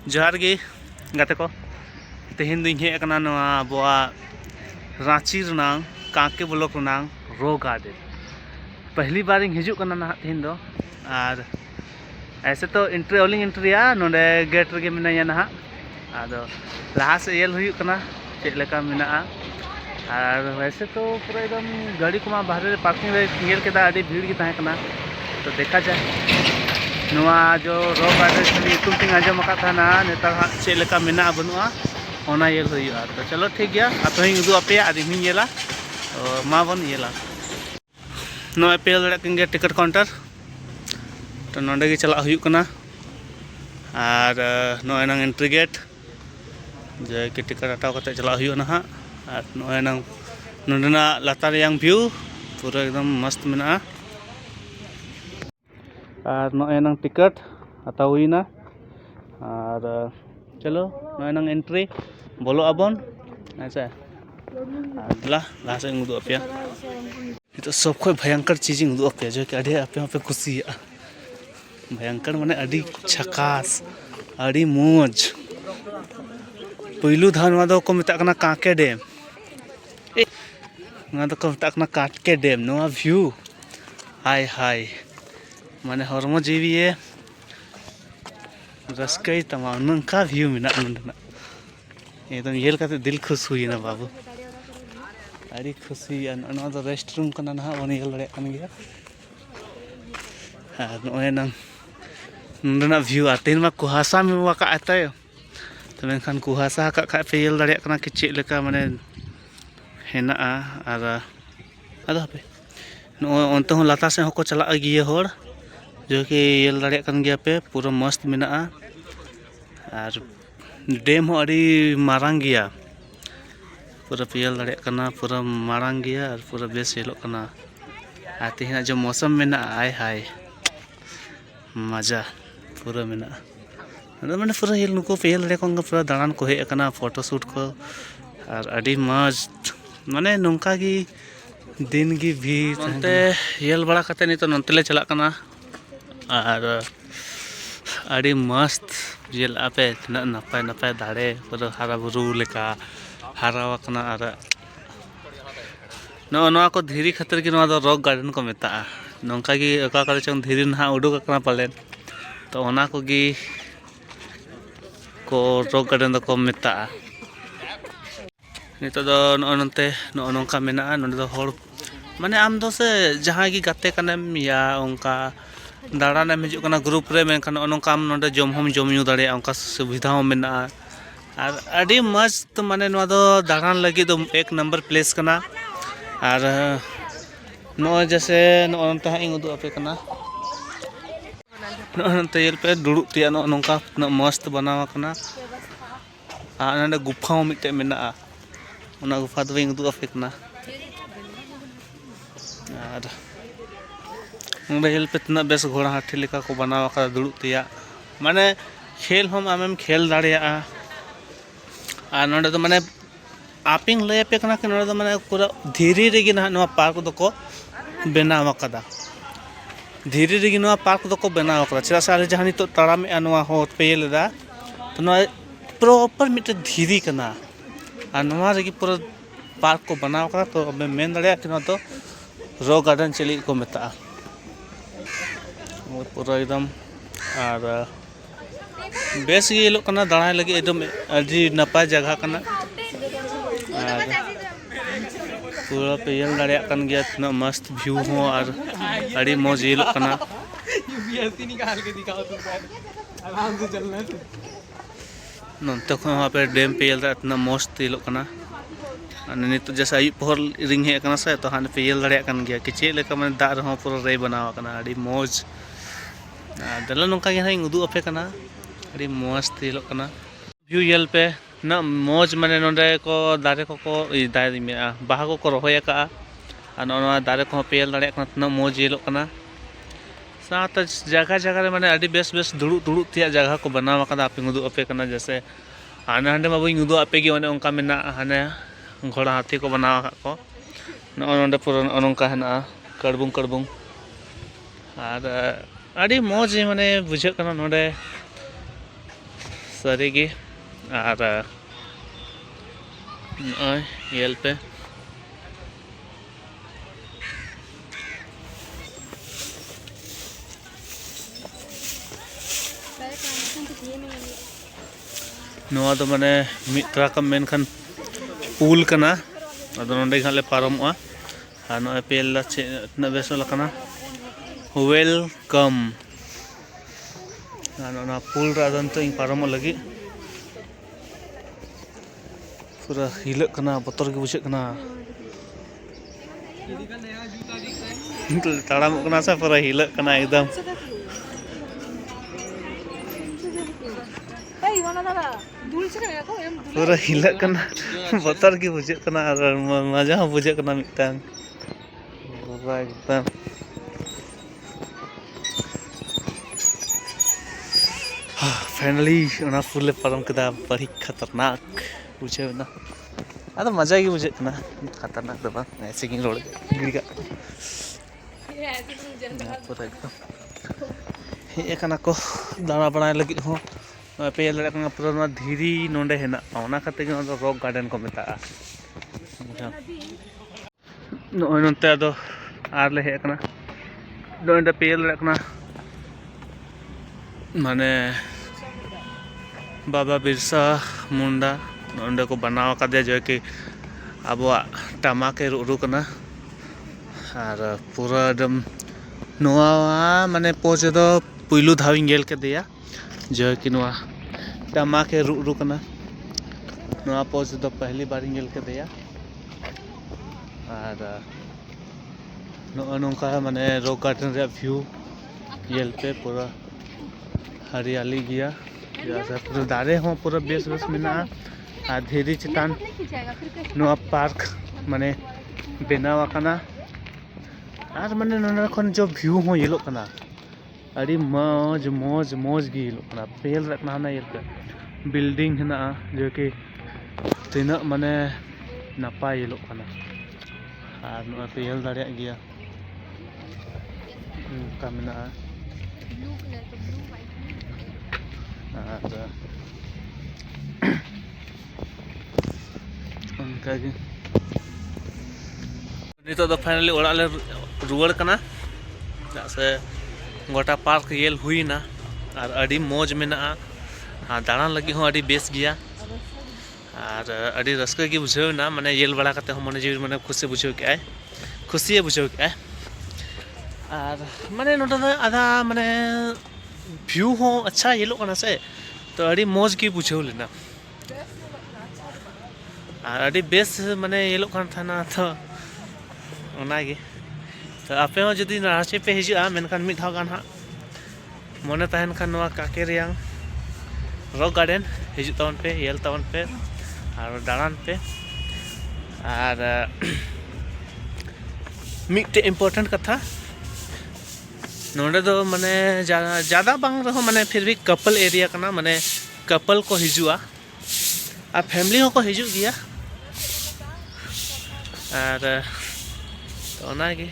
जोहार गे गाते को तेहन दिन हे कना नवा अबवा रांची रनांग कांके ब्लॉक रनांग रो गार्डन पहली बार हिजू कना ना तेहन दो और ऐसे तो एंट्री ऑलिंग एंट्रिया नोडे गेट रगे मिनाया ना आदो लहा से येल हुई कना चेक लेका मिना और वैसे तो पूरा एकदम गाड़ी को बाहर पार्किंग रे गेल के दा भीड़ की ताहे कना तो देखा जाए नवा जो रो गार्डन खाली यूट्यूब तीन आजम था नेतार हाँ चेक लेका मेना बनुआ ओना येल हुआ तो चलो ठीक गया अब ही उदू अपे आदमी येला मा बन येला नवा पे दड़े टिकट काउंटर तो नोडे चला हुई कना और नॉय नंग एंट्री गेट जो कि टिकट हटाव करते चला हुई ना हाँ और नॉय नंग नोडेना लातार यांग व्यू पूरा एकदम मस्त मेना और नॉय नंग टिकट हताव हुई ना और चलो नॉय नंग एंट्री बोलो अबन ऐसा लास्ट उदू अपे तो सब खो भयंकर चीज़ उदू अपे जो कि अभी आपे पे खुशी भयंकर माने अड़ी झकास अड़ी मौज पहलू धान को मेता कांके डैम को मेता कांके डैम नवा व्यू हाय हाय माने हरमो जीवी रस्कई तमा नंका व्यू मेना नंदना एकदम येल काते दिल खुश हुई ना बाबू अड़ी खुशी अन दो रेस्ट रूम कना ना वन येल दड़े कन गया नोए नंग नंदना व्यू आतेन मा कुहासा में वाका आते तो मेनखान कुहासा का खा पे येल दड़े कना कि चेक लेका माने हेना और अदो पे नो अंत हो लाता से होको चला गिए होड़ जो कि येल दड़े कन गया पे पूरा मस्त मेना और डैम हो अड़ी मारांग गया पूरा पेयल दड़े कना पूरा मारांग गया और पूरा बेस येलो कना और तेहना जो मौसम मेना आय हाय मजा पूरा मेना मैंने पूरा येल नुको पेयल दड़े को पूरा दाड़ान को हेज कना फोटो शूट को और अड़ी मस्त माने नौका की दिन की भी नते येल बड़ा कते नहीं तो नंते ले चला कना और अड़ी मस्त येल आपे तना नपाय नपाय दाड़े पूरा हरा बुरू लेका हरावा कना और नवा को धीरी खातिर की नवा रॉक गार्डन को मेता नौका की अका करे चंग धीरी ना उडुक कना पालेन तो ओना को गी को रॉक गार्डन को मेता नितो दो नते नौका मेना नोडे दो होड़ माने आम दो से जहाँ की गाते कनेम या उनका दाड़ान हजू ग्रुप रे मेनखान नौका नोडे जम हम जम यूँ दाड़े उनका सुविधा मेना और अड़ी मस्त माने नवा दो दाड़ान लगी दो एक नंबर प्लेस कना और नो जैसे नोते हाँ उदू अपे कना नोते येल पे दुड़ुब तिया नौका मस्त बनावा कना और नोडे गुफा मिट्टे मेना उना गुफा दो उदू अपे कना और नोडे येल पे तना बेस घोड़ा हाथी लेका को बनावा का दुड़ुब तिया माने खेल हम आमेम खेल दाड़िया और नोडे तो माने आपिंग लय पे कना कि नोडे तो माने पूरा धीरे रेगी ना नवा पार्क दो को बनावा कदा धीरे रेगी नवा पार्क दो को बनावा कदा चला सारे जहां तो ताराम नवा होत पे येलदा तो नवा प्रॉपर मिटे धीरी कना और नवा रेगी पूरा पार्क को बनावा कदा तो अब मेन दाड़िया कि नवा तो रॉक गार्डन चली को मेता पूरा एकदम और बेस ये लोग कना दाड़ा लगे एकदम अजी नपाय जगह कना और पूरा पे येल दाड़े कन गया इतना मस्त व्यू हो और अड़ी मौज ये लोग कना नंते को वहाँ पे डैम पे येल इतना मस्त ये लोग कना नित जैसे अयुब पहर रिंग हे कना से तो हाँ पे येल दाड़े कन गया कि चेक लेका माने दाग रहा पूरा रे बनावा कना अड़ी मौज दला नौका गे हाँ उदू अपे कना अड़ी मस्त ये लोग कना व्यू येल पे ना मौज माने नोडे को दारे को दारे में बाहा को रोहय का और नवा दारे को पे येल दाड़े कना तना मौज ये लोग कना साथ जगह जगह रे माने अड़ी बेस बेस दुड़ुब दुड़ुब तिया जगह को बनावा कदा अपे उदू अपे कना जैसे हाने हाने मा बई उदू अपे गे ओने उनका मेना हाने घोड़ा हाथी को बनावा को नोडे पूरा नौका हेना कड़बुंग कड़बुंग और अड़ी मौज माने बुझे कना नोडे सारी गे और येल पे नोआ दो माने मित्रा का मेनखान पुल कना अदो नोंडे घाले पारमोआ और नोए पेल तना बेस लकना वेलकम और ना पुल रादन तो इन पारमो लगी पूरा हिलक कना बतर के बुझे कना ताड़ाम कना सा पूरा हिलक कना एकदम पूरा हिलक कना बतर के बुझे कना और मजा हो बुझे कना मिटांग पूरा एकदम फाइनली उना फुल पारम कदा बड़ी खतरनाक बुझे ना अदा मजा ही बुझे ना खतरनाक तो बा ऐसे की रोड गिड़गा पूरा एकदम हे कना को दाना बनाए लगी हो पे लड़ा कना पूरा ना धीरी नोंडे हेना ओना खाते के रॉक गार्डन को मेता नोय नोंते दो आर ले हे कना नोंडे पे लड़ा कना माने बाबा बिरसा मुंडा नोंडे को बनाव कादे जो कि अब टमाके रुरु कना और पूरा एकदम नोआ माने पोचे दो पुइलु धाविंग गेल के दिया जो कि नोआ टमाके रुरु कना नोआ पोचे दो पहली बार गेल के दिया और नोआ नोंका माने रॉक गार्डन रे व्यू गेल पे पूरा हरियाली गया पूरा दारे हो पूरा बेस बेस मिना आ धीरे चितान नोआ पार्क माने बेनावा कना और माने नोना खन जो व्यू हो येलो कना अड़ी मौज मौज मौज गी येलो कना पेल रखना ना ये बिल्डिंग है ना जो कि तीन माने नपा येलो कना और नोआ पेल दाड़े गया का मिना नितो दो फाइनली ओड़ा ले रुआड़ कना से गोटा पार्क येल हुई ना और अड़ी मौज में ना दाड़ान लगी हो अड़ी बेस गया और अड़ी रस्क की बुझे ना माने येल बड़ा करते हो मने जीव माने खुशी बुझे के आए खुशी बुझे के आए और माने नोटा आधा माने व्यू हो अच्छा येलो कना से तो अड़ी मौज की बुझे लेना और अड़ी बेस माने येलो कन थाना तो ओनागे तो आपे हो जदी रांची पे हिजुआ मेनखान मिद धाव गान हा मने तहन खान नोआ काके रियांग रॉक गार्डन हिजु तावन पे येल तावन पे और दाड़ान पे और मिट्टे इम्पोर्टेंट कथा नोडे दो माने ज़्यादा बांग रहो माने फिर भी कपल एरिया कना माने कपल को हिजुआ और फैमिली हो को हिजु गया और तो ओनागे